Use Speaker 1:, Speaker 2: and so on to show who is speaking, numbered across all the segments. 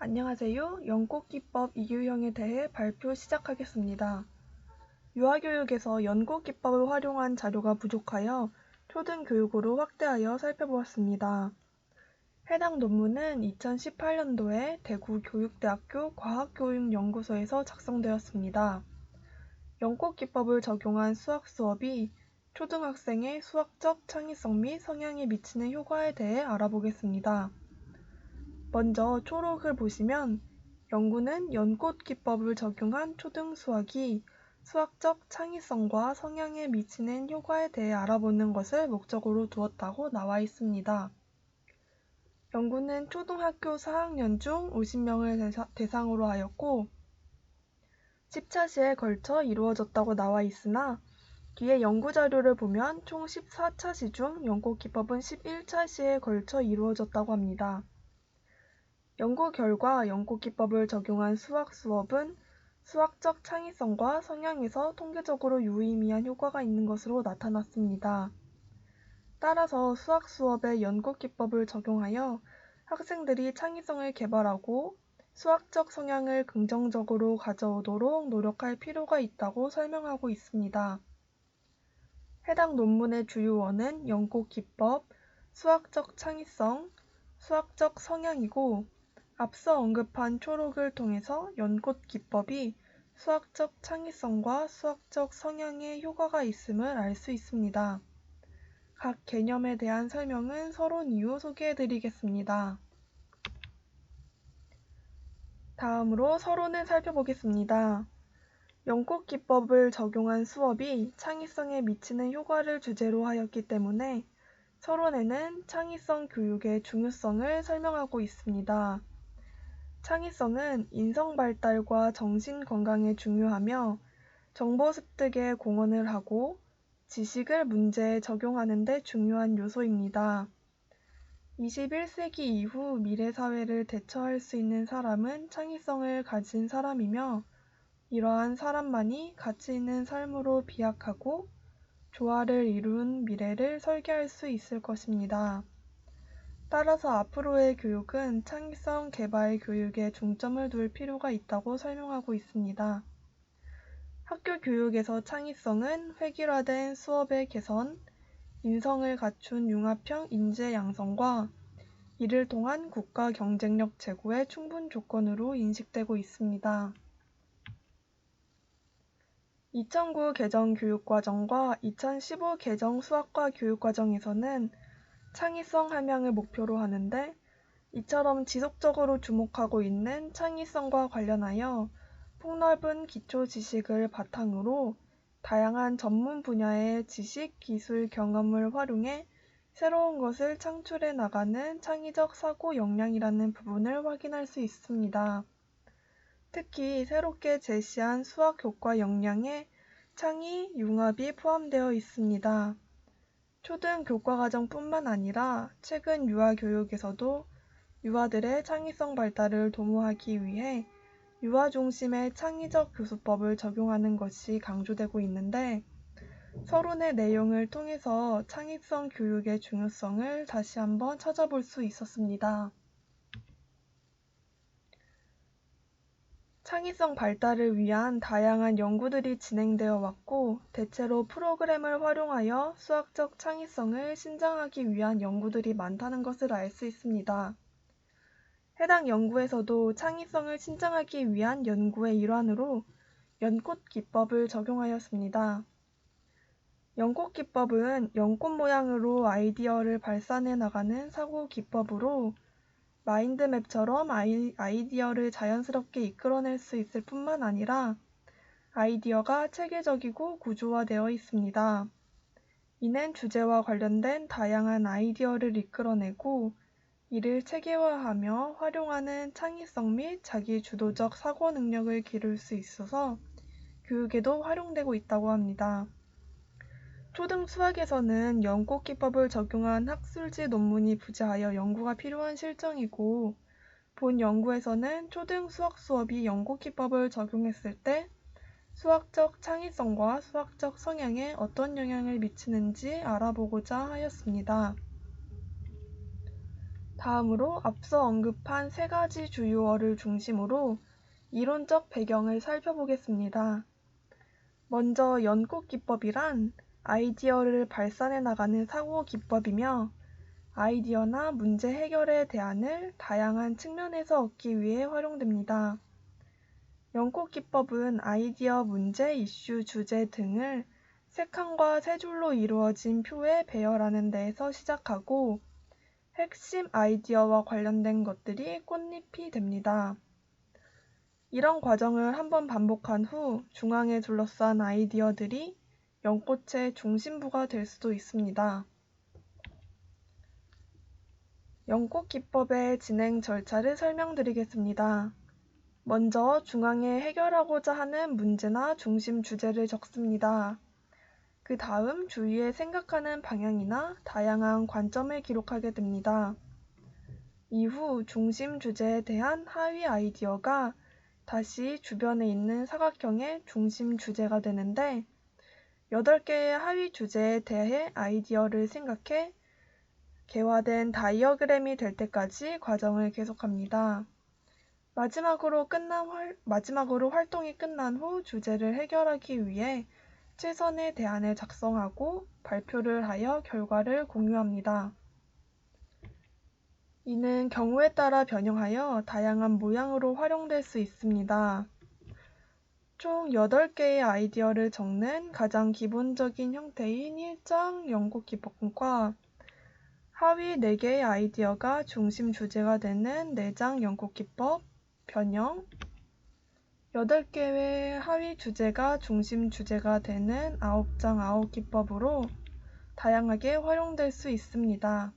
Speaker 1: 안녕하세요. 연꽃기법 이유형에 대해 발표 시작하겠습니다. 유아교육에서 연꽃기법을 활용한 자료가 부족하여 초등교육으로 확대하여 살펴보았습니다. 해당 논문은 2018년도에 대구교육대학교 과학교육연구소에서 작성되었습니다. 연꽃기법을 적용한 수학 수업이 초등학생의 수학적 창의성 및 성향에 미치는 효과에 대해 알아보겠습니다. 먼저 초록을 보시면 연구는 연꽃기법을 적용한 초등 수학이 수학적 창의성과 성향에 미치는 효과에 대해 알아보는 것을 목적으로 두었다고 나와 있습니다. 연구는 초등학교 4학년 중 50명을 대상으로 하였고 10차시에 걸쳐 이루어졌다고 나와 있으나 뒤에 연구자료를 보면 총 14차시 중 연꽃기법은 11차시에 걸쳐 이루어졌다고 합니다. 연구 결과 연꽃기법을 적용한 수학 수업은 수학적 창의성과 성향에서 통계적으로 유의미한 효과가 있는 것으로 나타났습니다. 따라서 수학 수업에 연꽃기법을 적용하여 학생들이 창의성을 개발하고 수학적 성향을 긍정적으로 가져오도록 노력할 필요가 있다고 설명하고 있습니다. 해당 논문의 주요어는 연꽃기법, 수학적 창의성, 수학적 성향이고 앞서 언급한 초록을 통해서 연꽃기법이 수학적 창의성과 수학적 성향에 효과가 있음을 알 수 있습니다. 각 개념에 대한 설명은 서론 이후 소개해드리겠습니다. 다음으로 서론을 살펴보겠습니다. 연꽃기법을 적용한 수업이 창의성에 미치는 효과를 주제로 하였기 때문에 서론에는 창의성 교육의 중요성을 설명하고 있습니다. 창의성은 인성 발달과 정신 건강에 중요하며 정보 습득에 공헌을 하고 지식을 문제에 적용하는 데 중요한 요소입니다. 21세기 이후 미래 사회를 대처할 수 있는 사람은 창의성을 가진 사람이며 이러한 사람만이 가치 있는 삶으로 비약하고 조화를 이룬 미래를 설계할 수 있을 것입니다. 따라서 앞으로의 교육은 창의성 개발 교육에 중점을 둘 필요가 있다고 설명하고 있습니다. 학교 교육에서 창의성은 획일화된 수업의 개선, 인성을 갖춘 융합형 인재 양성과 이를 통한 국가 경쟁력 제고의 충분 조건으로 인식되고 있습니다. 2009 개정 교육과정과 2015 개정 수학과 교육과정에서는 창의성 함양을 목표로 하는데 이처럼 지속적으로 주목하고 있는 창의성과 관련하여 폭넓은 기초 지식을 바탕으로 다양한 전문 분야의 지식, 기술, 경험을 활용해 새로운 것을 창출해 나가는 창의적 사고 역량이라는 부분을 확인할 수 있습니다. 특히 새롭게 제시한 수학 효과 역량에 창의, 융합이 포함되어 있습니다. 초등 교과과정뿐만 아니라 최근 유아교육에서도 유아들의 창의성 발달을 도모하기 위해 유아 중심의 창의적 교수법을 적용하는 것이 강조되고 있는데 서론의 내용을 통해서 창의성 교육의 중요성을 다시 한번 찾아볼 수 있었습니다. 창의성 발달을 위한 다양한 연구들이 진행되어 왔고 대체로 프로그램을 활용하여 수학적 창의성을 신장하기 위한 연구들이 많다는 것을 알 수 있습니다. 해당 연구에서도 창의성을 신장하기 위한 연구의 일환으로 연꽃기법을 적용하였습니다. 연꽃기법은 연꽃 모양으로 아이디어를 발산해 나가는 사고 기법으로 마인드맵처럼 아이디어를 자연스럽게 이끌어낼 수 있을 뿐만 아니라 아이디어가 체계적이고 구조화되어 있습니다. 이는 주제와 관련된 다양한 아이디어를 이끌어내고 이를 체계화하며 활용하는 창의성 및 자기주도적 사고 능력을 기를 수 있어서 교육에도 활용되고 있다고 합니다. 초등 수학에서는 연꽃기법을 적용한 학술지 논문이 부재하여 연구가 필요한 실정이고 본 연구에서는 초등 수학 수업이 연꽃기법을 적용했을 때 수학적 창의성과 수학적 성향에 어떤 영향을 미치는지 알아보고자 하였습니다. 다음으로 앞서 언급한 세 가지 주요어를 중심으로 이론적 배경을 살펴보겠습니다. 먼저 연꽃 기법이란 아이디어를 발산해 나가는 사고 기법이며 아이디어나 문제 해결의 대안을 다양한 측면에서 얻기 위해 활용됩니다. 연꽃 기법은 아이디어, 문제, 이슈, 주제 등을 세 칸과 세 줄로 이루어진 표에 배열하는 데에서 시작하고 핵심 아이디어와 관련된 것들이 꽃잎이 됩니다. 이런 과정을 한번 반복한 후 중앙에 둘러싼 아이디어들이 연꽃의 중심부가 될 수도 있습니다. 연꽃 기법의 진행 절차를 설명드리겠습니다. 먼저 중앙에 해결하고자 하는 문제나 중심 주제를 적습니다. 그 다음 주위에 생각하는 방향이나 다양한 관점을 기록하게 됩니다. 이후 중심 주제에 대한 하위 아이디어가 다시 주변에 있는 사각형의 중심 주제가 되는데 8개의 하위 주제에 대해 아이디어를 생각해 개화된 다이어그램이 될 때까지 과정을 계속합니다. 마지막으로 활동이 끝난 후 주제를 해결하기 위해 최선의 대안을 작성하고 발표를 하여 결과를 공유합니다. 이는 경우에 따라 변형하여 다양한 모양으로 활용될 수 있습니다. 총 8개의 아이디어를 적는 가장 기본적인 형태인 일장 연꽃 기법과 하위 4개의 아이디어가 중심 주제가 되는 내장 연꽃 기법, 변형, 8개의 하위 주제가 중심 주제가 되는 9장 9기법으로 다양하게 활용될 수 있습니다.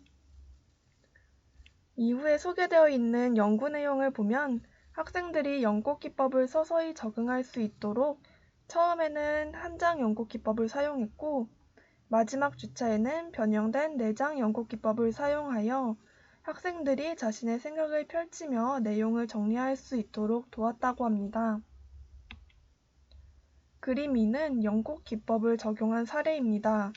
Speaker 1: 이후에 소개되어 있는 연구 내용을 보면 학생들이 연꽃 기법을 서서히 적응할 수 있도록 처음에는 한 장 연꽃 기법을 사용했고 마지막 주차에는 변형된 4장 연꽃 기법을 사용하여 학생들이 자신의 생각을 펼치며 내용을 정리할 수 있도록 도왔다고 합니다. 그림 2는 연꽃 기법을 적용한 사례입니다.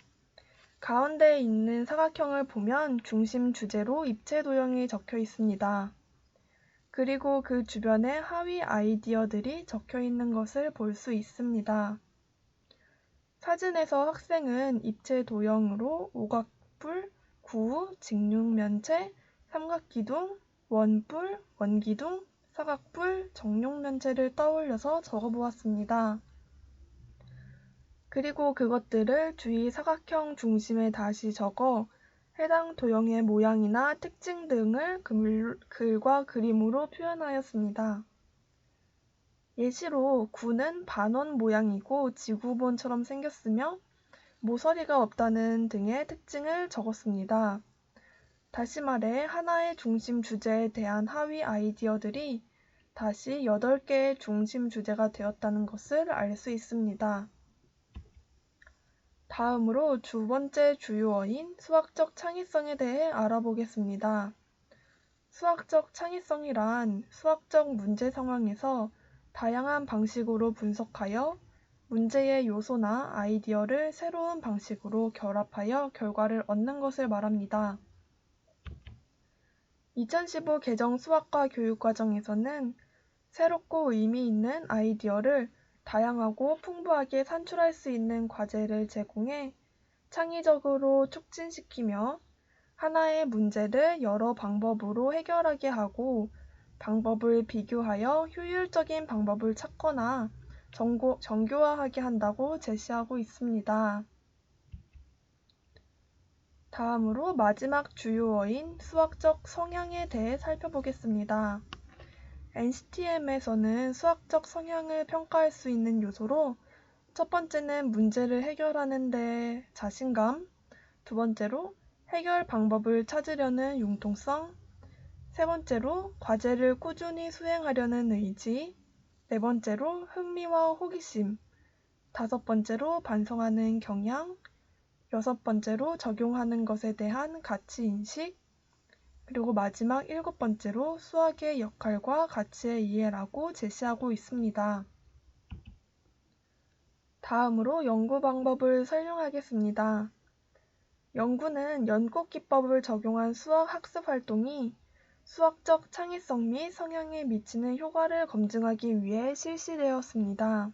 Speaker 1: 가운데에 있는 사각형을 보면 중심 주제로 입체 도형이 적혀 있습니다. 그리고 그 주변에 하위 아이디어들이 적혀 있는 것을 볼 수 있습니다. 사진에서 학생은 입체 도형으로 오각뿔, 구우, 직육면체, 삼각기둥, 원뿔, 원기둥, 사각뿔, 정육면체를 떠올려서 적어보았습니다. 그리고 그것들을 주위 사각형 중심에 다시 적어 해당 도형의 모양이나 특징 등을 글과 그림으로 표현하였습니다. 예시로 구는 반원 모양이고 지구본처럼 생겼으며 모서리가 없다는 등의 특징을 적었습니다. 다시 말해 하나의 중심 주제에 대한 하위 아이디어들이 다시 8개의 중심 주제가 되었다는 것을 알 수 있습니다. 다음으로 두 번째 주요어인 수학적 창의성에 대해 알아보겠습니다. 수학적 창의성이란 수학적 문제 상황에서 다양한 방식으로 분석하여 문제의 요소나 아이디어를 새로운 방식으로 결합하여 결과를 얻는 것을 말합니다. 2015 개정 수학과 교육과정에서는 새롭고 의미 있는 아이디어를 다양하고 풍부하게 산출할 수 있는 과제를 제공해 창의적으로 촉진시키며 하나의 문제를 여러 방법으로 해결하게 하고 방법을 비교하여 효율적인 방법을 찾거나 정교화하게 한다고 제시하고 있습니다. 다음으로 마지막 주요어인 수학적 성향에 대해 살펴보겠습니다. NCTM에서는 수학적 성향을 평가할 수 있는 요소로 첫 번째는 문제를 해결하는 데 자신감, 두 번째로 해결 방법을 찾으려는 융통성, 세 번째로 과제를 꾸준히 수행하려는 의지, 네 번째로 흥미와 호기심, 다섯 번째로 반성하는 경향, 여섯 번째로 적용하는 것에 대한 가치인식, 그리고 마지막 7번째로 수학의 역할과 가치의 이해라고 제시하고 있습니다. 다음으로 연구 방법을 설명하겠습니다. 연구는 연꽃기법을 적용한 수학 학습 활동이 수학적 창의성 및 성향에 미치는 효과를 검증하기 위해 실시되었습니다.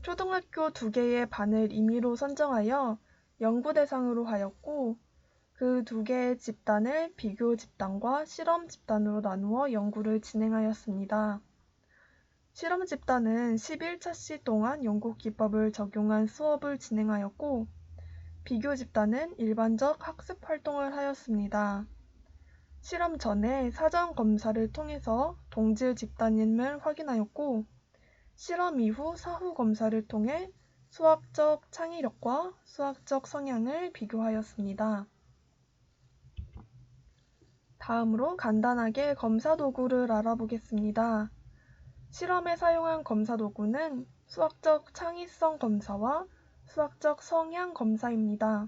Speaker 1: 초등학교 2개의 반을 임의로 선정하여 연구 대상으로 하였고, 그 2개의 집단을 비교 집단과 실험 집단으로 나누어 연구를 진행하였습니다. 실험 집단은 11차시 동안 연꽃기법을 적용한 수업을 진행하였고, 비교 집단은 일반적 학습 활동을 하였습니다. 실험 전에 사전 검사를 통해서 동질 집단임을 확인하였고, 실험 이후 사후 검사를 통해 수학적 창의력과 수학적 성향을 비교하였습니다. 다음으로 간단하게 검사 도구를 알아보겠습니다. 실험에 사용한 검사 도구는 수학적 창의성 검사와 수학적 성향 검사입니다.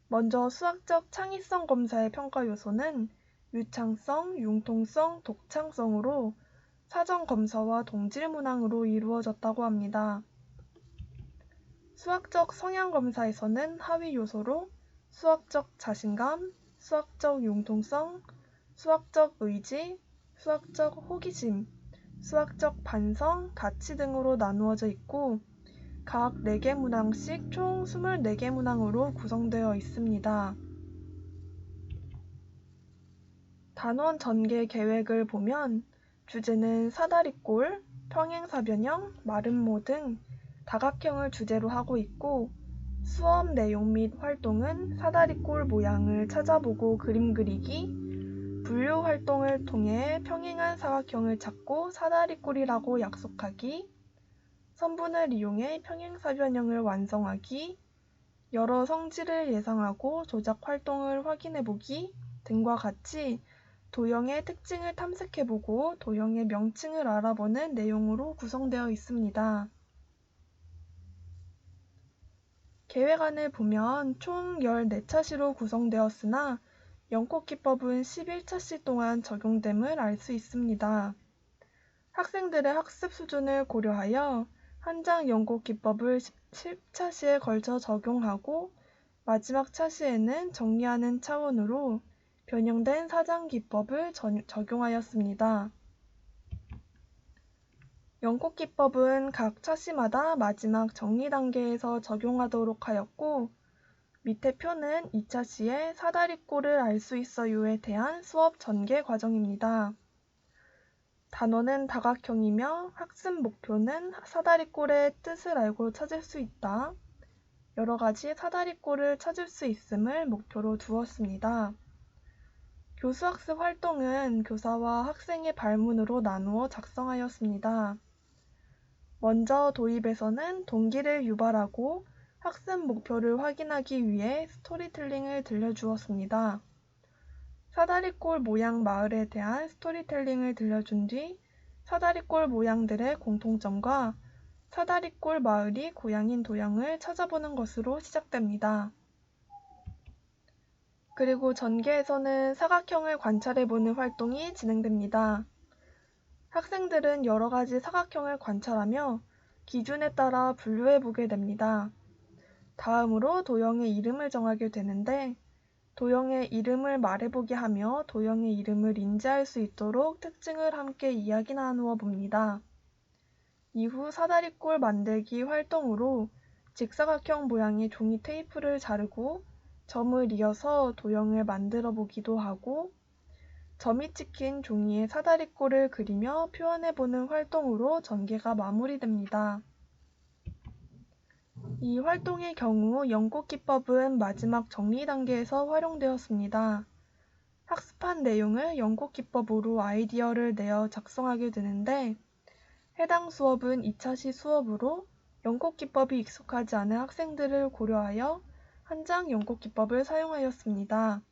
Speaker 1: 먼저 수학적 창의성 검사의 평가 요소는 유창성, 융통성, 독창성으로 사전 검사와 동질 문항으로 이루어졌다고 합니다. 수학적 성향 검사에서는 하위 요소로 수학적 자신감, 수학적 융통성, 수학적 의지, 수학적 호기심, 수학적 반성, 가치 등으로 나누어져 있고, 각 4개 문항씩 총 24개 문항으로 구성되어 있습니다. 단원 전개 계획을 보면 주제는 사다리꼴, 평행사변형, 마름모 등 다각형을 주제로 하고 있고, 수업 내용 및 활동은 사다리꼴 모양을 찾아보고 그림 그리기, 분류 활동을 통해 평행한 사각형을 찾고 사다리꼴이라고 약속하기, 선분을 이용해 평행사변형을 완성하기, 여러 성질을 예상하고 조작 활동을 확인해보기 등과 같이 도형의 특징을 탐색해보고 도형의 명칭을 알아보는 내용으로 구성되어 있습니다. 계획안을 보면 총 14차시로 구성되었으나 연꽃기법은 11차시 동안 적용됨을 알 수 있습니다. 학생들의 학습 수준을 고려하여 한 장 연꽃기법을 10차시에 걸쳐 적용하고 마지막 차시에는 정리하는 차원으로 변형된 사장기법을 적용하였습니다. 연꽃기법은 각 차시마다 마지막 정리 단계에서 적용하도록 하였고, 밑에 표는 2차시의 사다리꼴을 알 수 있어요에 대한 수업 전개 과정입니다. 단원은 다각형이며 학습 목표는 사다리꼴의 뜻을 알고 찾을 수 있다. 여러 가지 사다리꼴을 찾을 수 있음을 목표로 두었습니다. 교수학습 활동은 교사와 학생의 발문으로 나누어 작성하였습니다. 먼저 도입에서는 동기를 유발하고 학습 목표를 확인하기 위해 스토리텔링을 들려주었습니다. 사다리꼴 모양 마을에 대한 스토리텔링을 들려준 뒤 사다리꼴 모양들의 공통점과 사다리꼴 마을이 고향인 도형을 찾아보는 것으로 시작됩니다. 그리고 전개에서는 사각형을 관찰해보는 활동이 진행됩니다. 학생들은 여러 가지 사각형을 관찰하며 기준에 따라 분류해보게 됩니다. 다음으로 도형의 이름을 정하게 되는데, 도형의 이름을 말해보게 하며 도형의 이름을 인지할 수 있도록 특징을 함께 이야기 나누어 봅니다. 이후 사다리꼴 만들기 활동으로 직사각형 모양의 종이 테이프를 자르고 점을 이어서 도형을 만들어 보기도 하고, 점이 찍힌 종이에 사다리꼴을 그리며 표현해보는 활동으로 전개가 마무리됩니다. 이 활동의 경우 연꽃기법은 마지막 정리 단계에서 활용되었습니다. 학습한 내용을 연꽃기법으로 아이디어를 내어 작성하게 되는데, 해당 수업은 2차시 수업으로 연꽃기법이 익숙하지 않은 학생들을 고려하여 한 장 연꽃기법을 사용하였습니다.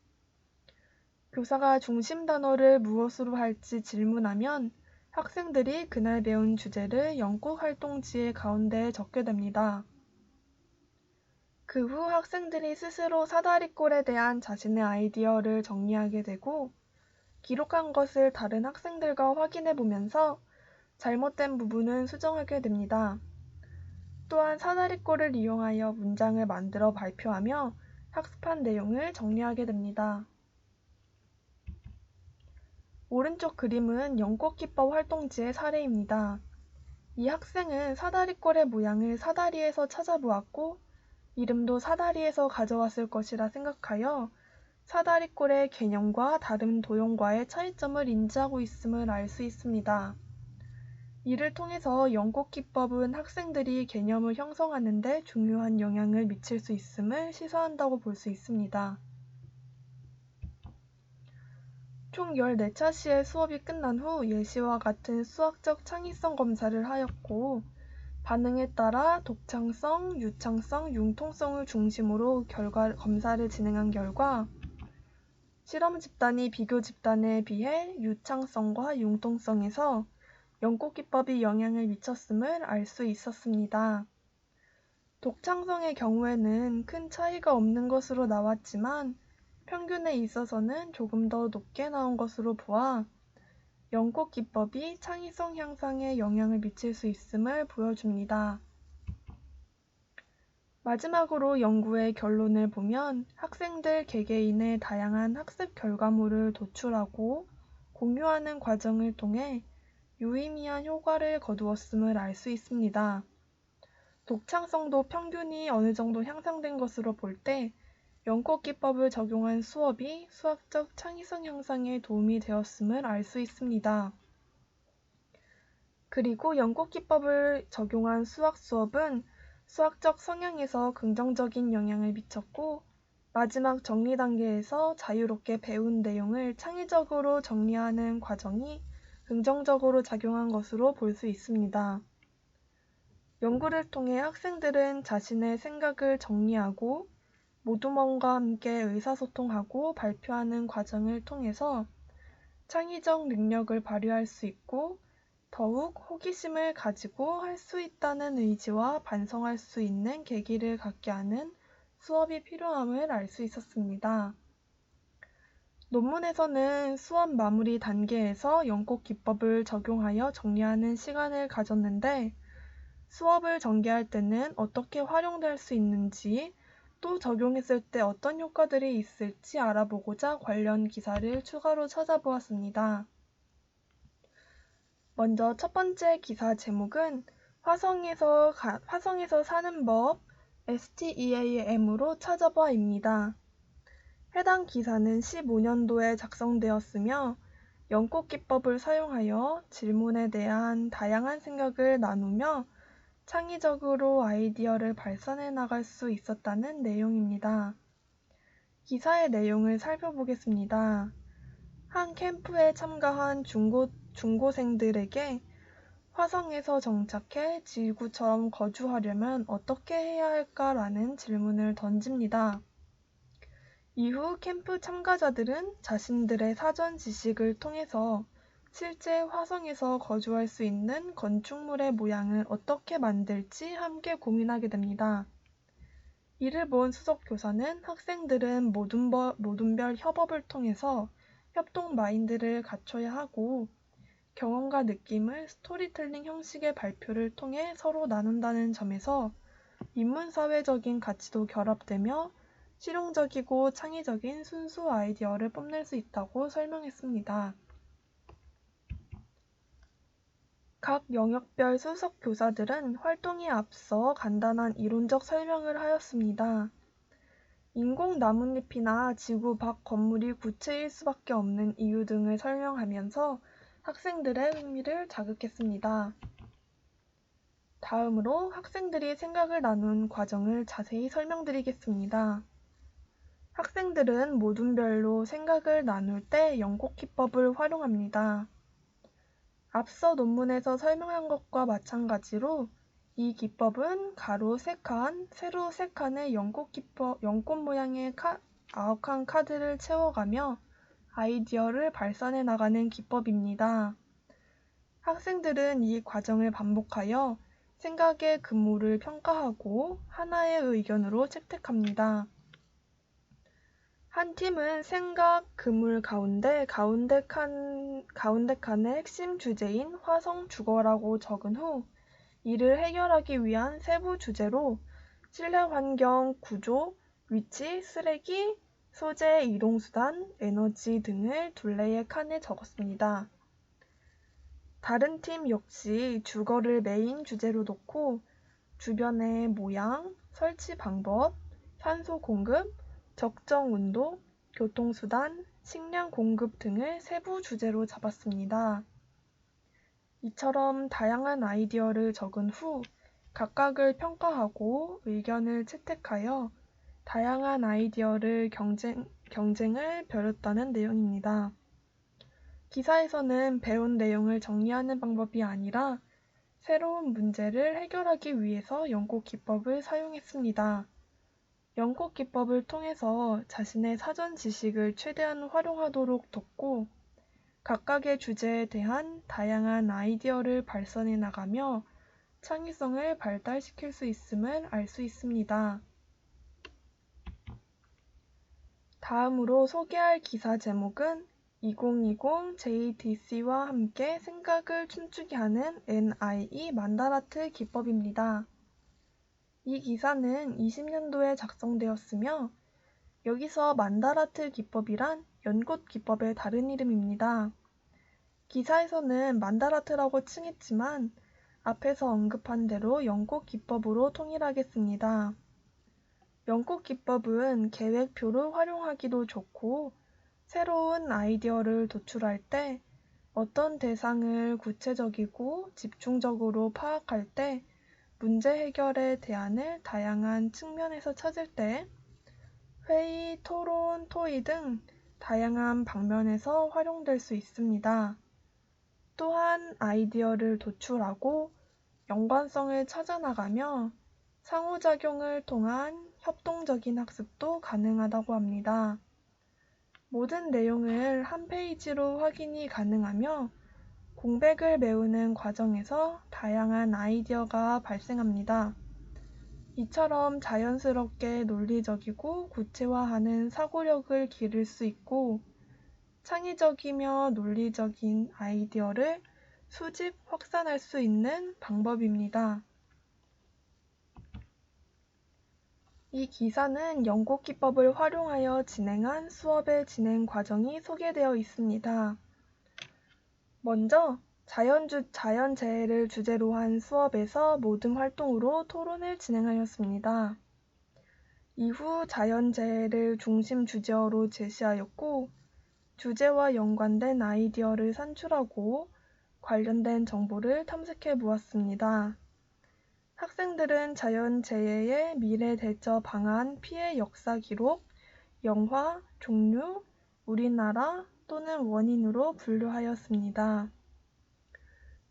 Speaker 1: 교사가 중심 단어를 무엇으로 할지 질문하면 학생들이 그날 배운 주제를 연꽃 활동지의 가운데에 적게 됩니다. 그 후 학생들이 스스로 사다리꼴에 대한 자신의 아이디어를 정리하게 되고, 기록한 것을 다른 학생들과 확인해 보면서 잘못된 부분은 수정하게 됩니다. 또한 사다리꼴을 이용하여 문장을 만들어 발표하며 학습한 내용을 정리하게 됩니다. 오른쪽 그림은 연꽃기법 활동지의 사례입니다. 이 학생은 사다리꼴의 모양을 사다리에서 찾아보았고 이름도 사다리에서 가져왔을 것이라 생각하여 사다리꼴의 개념과 다른 도형과의 차이점을 인지하고 있음을 알 수 있습니다. 이를 통해서 연꽃기법은 학생들이 개념을 형성하는 데 중요한 영향을 미칠 수 있음을 시사한다고 볼 수 있습니다. 총 14차시의 수업이 끝난 후 예시와 같은 수학적 창의성 검사를 하였고 반응에 따라 독창성, 유창성, 융통성을 중심으로 검사를 진행한 결과 실험 집단이 비교 집단에 비해 유창성과 융통성에서 연꽃기법이 영향을 미쳤음을 알 수 있었습니다. 독창성의 경우에는 큰 차이가 없는 것으로 나왔지만 평균에 있어서는 조금 더 높게 나온 것으로 보아 연꽃기법이 창의성 향상에 영향을 미칠 수 있음을 보여줍니다. 마지막으로 연구의 결론을 보면 학생들 개개인의 다양한 학습 결과물을 도출하고 공유하는 과정을 통해 유의미한 효과를 거두었음을 알 수 있습니다. 독창성도 평균이 어느 정도 향상된 것으로 볼 때 연꽃기법을 적용한 수업이 수학적 창의성 향상에 도움이 되었음을 알 수 있습니다. 그리고 연꽃기법을 적용한 수학 수업은 수학적 성향에서 긍정적인 영향을 미쳤고 마지막 정리 단계에서 자유롭게 배운 내용을 창의적으로 정리하는 과정이 긍정적으로 작용한 것으로 볼 수 있습니다. 연구를 통해 학생들은 자신의 생각을 정리하고 모두먼과 함께 의사소통하고 발표하는 과정을 통해서 창의적 능력을 발휘할 수 있고 더욱 호기심을 가지고 할 수 있다는 의지와 반성할 수 있는 계기를 갖게 하는 수업이 필요함을 알 수 있었습니다. 논문에서는 수업 마무리 단계에서 연꽃기법을 적용하여 정리하는 시간을 가졌는데 수업을 전개할 때는 어떻게 활용될 수 있는지 또 적용했을 때 어떤 효과들이 있을지 알아보고자 관련 기사를 추가로 찾아보았습니다. 먼저 첫 번째 기사 제목은 화성에서 사는 법 STEAM으로 찾아봐입니다. 해당 기사는 15년도에 작성되었으며 연꽃기법을 사용하여 질문에 대한 다양한 생각을 나누며 창의적으로 아이디어를 발산해 나갈 수 있었다는 내용입니다. 기사의 내용을 살펴보겠습니다. 한 캠프에 참가한 중고생들에게 화성에서 정착해 지구처럼 거주하려면 어떻게 해야 할까라는 질문을 던집니다. 이후 캠프 참가자들은 자신들의 사전 지식을 통해서 실제 화성에서 거주할 수 있는 건축물의 모양을 어떻게 만들지 함께 고민하게 됩니다. 이를 본 수석교사는 학생들은 모둠별 협업을 통해서 협동 마인드를 갖춰야 하고 경험과 느낌을 스토리텔링 형식의 발표를 통해 서로 나눈다는 점에서 인문사회적인 가치도 결합되며 실용적이고 창의적인 순수 아이디어를 뽐낼 수 있다고 설명했습니다. 각 영역별 수석 교사들은 활동에 앞서 간단한 이론적 설명을 하였습니다. 인공 나뭇잎이나 지구 밖 건물이 구체일 수밖에 없는 이유 등을 설명하면서 학생들의 흥미를 자극했습니다. 다음으로 학생들이 생각을 나눈 과정을 자세히 설명드리겠습니다. 학생들은 모둠별로 생각을 나눌 때 연꽃기법을 활용합니다. 앞서 논문에서 설명한 것과 마찬가지로 이 기법은 가로 3칸, 세로 3칸의 연꽃 모양의 9칸 카드를 채워가며 아이디어를 발산해 나가는 기법입니다. 학생들은 이 과정을 반복하여 생각의 근무를 평가하고 하나의 의견으로 채택합니다. 한 팀은 생각 그물 가운데 칸의 핵심 주제인 화성 주거라고 적은 후 이를 해결하기 위한 세부 주제로 실내 환경 구조, 위치, 쓰레기, 소재, 이동수단, 에너지 등을 둘레의 칸에 적었습니다. 다른 팀 역시 주거를 메인 주제로 놓고 주변의 모양, 설치 방법, 산소 공급, 적정 온도, 교통수단, 식량 공급 등을 세부 주제로 잡았습니다. 이처럼 다양한 아이디어를 적은 후 각각을 평가하고 의견을 채택하여 다양한 아이디어를 경쟁을 벌였다는 내용입니다. 기사에서는 배운 내용을 정리하는 방법이 아니라 새로운 문제를 해결하기 위해서 연꽃 기법을 사용했습니다. 연꽃 기법을 통해서 자신의 사전 지식을 최대한 활용하도록 돕고 각각의 주제에 대한 다양한 아이디어를 발산해 나가며 창의성을 발달시킬 수 있음을 알 수 있습니다. 다음으로 소개할 기사 제목은 2020 JTC와 함께 생각을 춤추게 하는 NIE 만다라트 기법입니다. 이 기사는 20년도에 작성되었으며 여기서 만다라트 기법이란 연꽃 기법의 다른 이름입니다. 기사에서는 만다라트라고 칭했지만 앞에서 언급한 대로 연꽃 기법으로 통일하겠습니다. 연꽃 기법은 계획표를 활용하기도 좋고 새로운 아이디어를 도출할 때 어떤 대상을 구체적이고 집중적으로 파악할 때 문제 해결의 대안을 다양한 측면에서 찾을 때 회의, 토론, 토의 등 다양한 방면에서 활용될 수 있습니다. 또한 아이디어를 도출하고 연관성을 찾아나가며 상호작용을 통한 협동적인 학습도 가능하다고 합니다. 모든 내용을 한 페이지로 확인이 가능하며 공백을 메우는 과정에서 다양한 아이디어가 발생합니다. 이처럼 자연스럽게 논리적이고 구체화하는 사고력을 기를 수 있고 창의적이며 논리적인 아이디어를 수집, 확산할 수 있는 방법입니다. 이 기사는 연꽃 기법을 활용하여 진행한 수업의 진행 과정이 소개되어 있습니다. 먼저 자연재해를 주제로 한 수업에서 모든 활동으로 토론을 진행하였습니다. 이후 자연재해를 중심 주제어로 제시하였고 주제와 연관된 아이디어를 산출하고 관련된 정보를 탐색해 보았습니다. 학생들은 자연재해의 미래 대처 방안, 피해 역사 기록, 영화, 종류, 우리나라 또는 원인으로 분류하였습니다.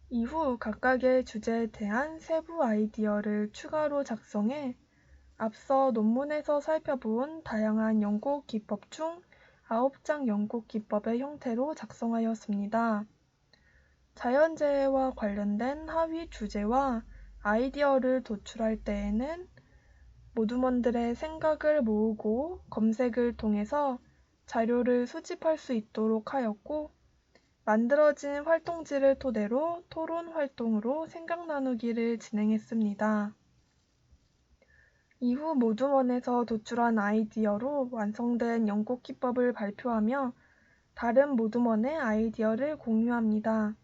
Speaker 1: 이후 각각의 주제에 대한 세부 아이디어를 추가로 작성해 앞서 논문에서 살펴본 다양한 연꽃 기법 중 9장 연꽃 기법의 형태로 작성하였습니다. 자연재해와 관련된 하위 주제와 아이디어를 도출할 때에는 모두먼들의 생각을 모으고 검색을 통해서 자료를 수집할 수 있도록 하였고 만들어진 활동지를 토대로 토론 활동으로 생각 나누기를 진행했습니다. 이후 모두먼에서 도출한 아이디어로 완성된 연꽃 기법을 발표하며 다른 모두먼의 아이디어를 공유합니다.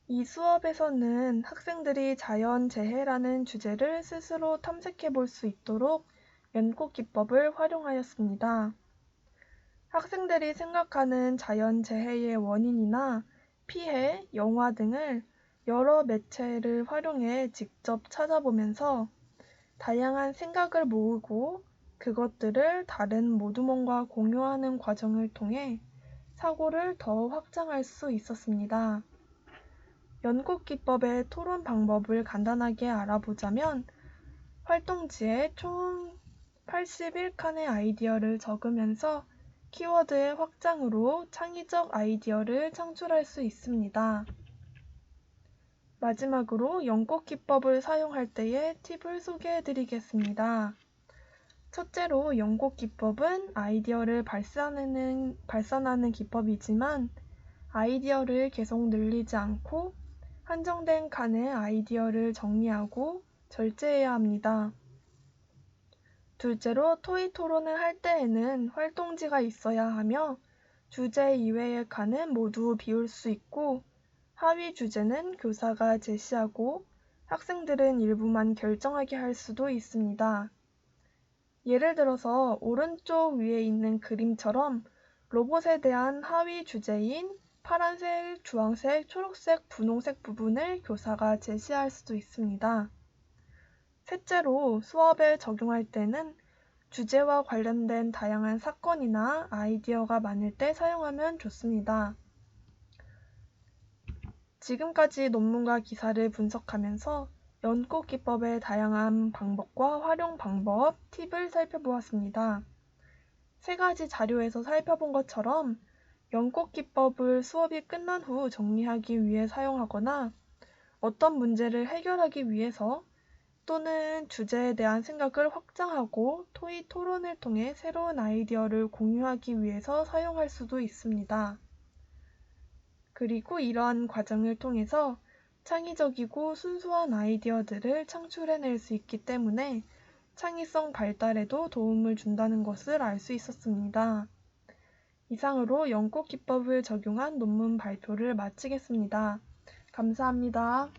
Speaker 1: 이 수업에서는 학생들이 자연재해라는 주제를 스스로 탐색해 볼 수 있도록 연꽃 기법을 활용하였습니다. 학생들이 생각하는 자연재해의 원인이나 피해, 영화 등을 여러 매체를 활용해 직접 찾아보면서 다양한 생각을 모으고 그것들을 다른 모두먼과 공유하는 과정을 통해 사고를 더 확장할 수 있었습니다. 연꽃 기법의 토론 방법을 간단하게 알아보자면 활동지에 총 81칸의 아이디어를 적으면서 키워드의 확장으로 창의적 아이디어를 창출할 수 있습니다. 마지막으로 연꽃 기법을 사용할 때의 팁을 소개해 드리겠습니다. 첫째로 연꽃 기법은 아이디어를 발산하는 기법이지만 아이디어를 계속 늘리지 않고 한정된 칸에 아이디어를 정리하고 절제해야 합니다. 둘째로 토의 토론을 할 때에는 활동지가 있어야 하며 주제 이외의 칸은 모두 비울 수 있고 하위 주제는 교사가 제시하고 학생들은 일부만 결정하게 할 수도 있습니다. 예를 들어서 오른쪽 위에 있는 그림처럼 로봇에 대한 하위 주제인 파란색, 주황색, 초록색, 분홍색 부분을 교사가 제시할 수도 있습니다. 셋째로 수업에 적용할 때는 주제와 관련된 다양한 사건이나 아이디어가 많을 때 사용하면 좋습니다. 지금까지 논문과 기사를 분석하면서 연꽃 기법의 다양한 방법과 활용 방법, 팁을 살펴보았습니다. 세 가지 자료에서 살펴본 것처럼 연꽃 기법을 수업이 끝난 후 정리하기 위해 사용하거나 어떤 문제를 해결하기 위해서 또는 주제에 대한 생각을 확장하고 토의 토론을 통해 새로운 아이디어를 공유하기 위해서 사용할 수도 있습니다. 그리고 이러한 과정을 통해서 창의적이고 순수한 아이디어들을 창출해낼 수 있기 때문에 창의성 발달에도 도움을 준다는 것을 알 수 있었습니다. 이상으로 연꽃 기법을 적용한 논문 발표를 마치겠습니다. 감사합니다.